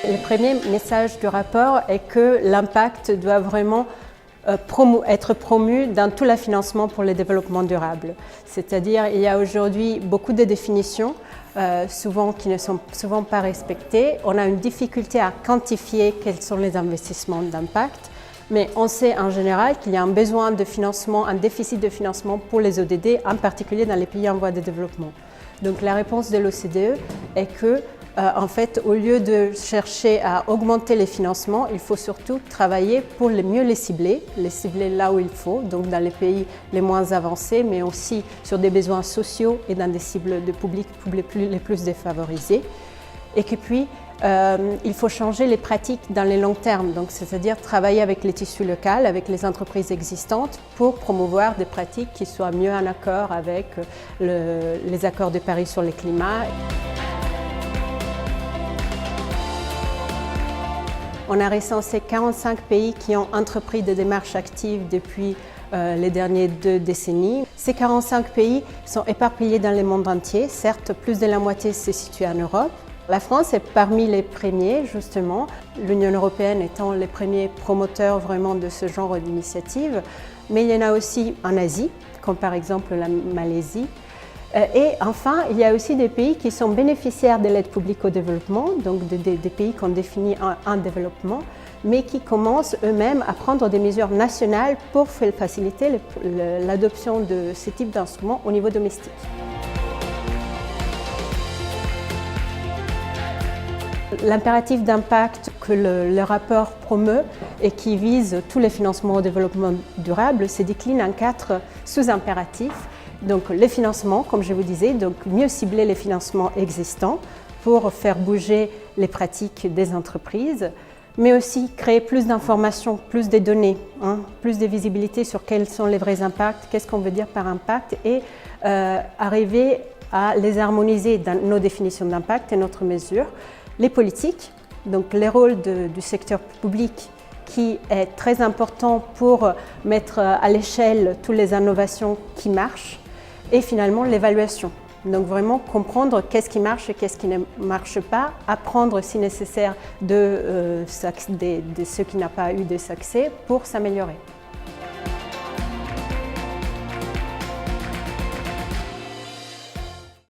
Le premier message du rapport est que l'impact doit vraiment être promu dans tout le financement pour le développement durable. C'est-à-dire il y a aujourd'hui beaucoup de définitions qui ne sont souvent pas respectées. On a une difficulté à quantifier quels sont les investissements d'impact, mais on sait en général qu'il y a un besoin de financement, un déficit de financement pour les ODD, en particulier dans les pays en voie de développement. Donc la réponse de l'OCDE est que en fait, au lieu de chercher à augmenter les financements, il faut surtout travailler pour mieux les cibler là où il faut, donc dans les pays les moins avancés, mais aussi sur des besoins sociaux et dans des cibles de publics les plus défavorisés. Et que puis, il faut changer les pratiques dans les longs termes, donc c'est-à-dire travailler avec les tissus locaux, avec les entreprises existantes pour promouvoir des pratiques qui soient mieux en accord avec les accords de Paris sur le climat. On a recensé 45 pays qui ont entrepris des démarches actives depuis les dernières 2 décennies. Ces 45 pays sont éparpillés dans le monde entier. Certes, plus de la moitié se situe en Europe. La France est parmi les premiers, justement, l'Union européenne étant les premiers promoteurs vraiment de ce genre d'initiative. Mais il y en a aussi en Asie, comme par exemple la Malaisie. Et enfin, il y a aussi des pays qui sont bénéficiaires de l'aide publique au développement, donc des pays qu'on définit en développement, mais qui commencent eux-mêmes à prendre des mesures nationales pour faciliter l'adoption de ce type d'instruments au niveau domestique. L'impératif d'impact que le rapport promeut et qui vise tous les financements au développement durable se décline en 4 sous-impératifs. Donc les financements, comme je vous disais, donc mieux cibler les financements existants pour faire bouger les pratiques des entreprises, mais aussi créer plus d'informations, plus de données, plus de visibilité sur quels sont les vrais impacts, qu'est-ce qu'on veut dire par impact et arriver à les harmoniser dans nos définitions d'impact et notre mesure. Les politiques, donc les rôles du secteur public qui est très important pour mettre à l'échelle toutes les innovations qui marchent. Et finalement, l'évaluation. Donc vraiment comprendre qu'est-ce qui marche et qu'est-ce qui ne marche pas, apprendre si nécessaire de ce qui n'a pas eu de succès pour s'améliorer.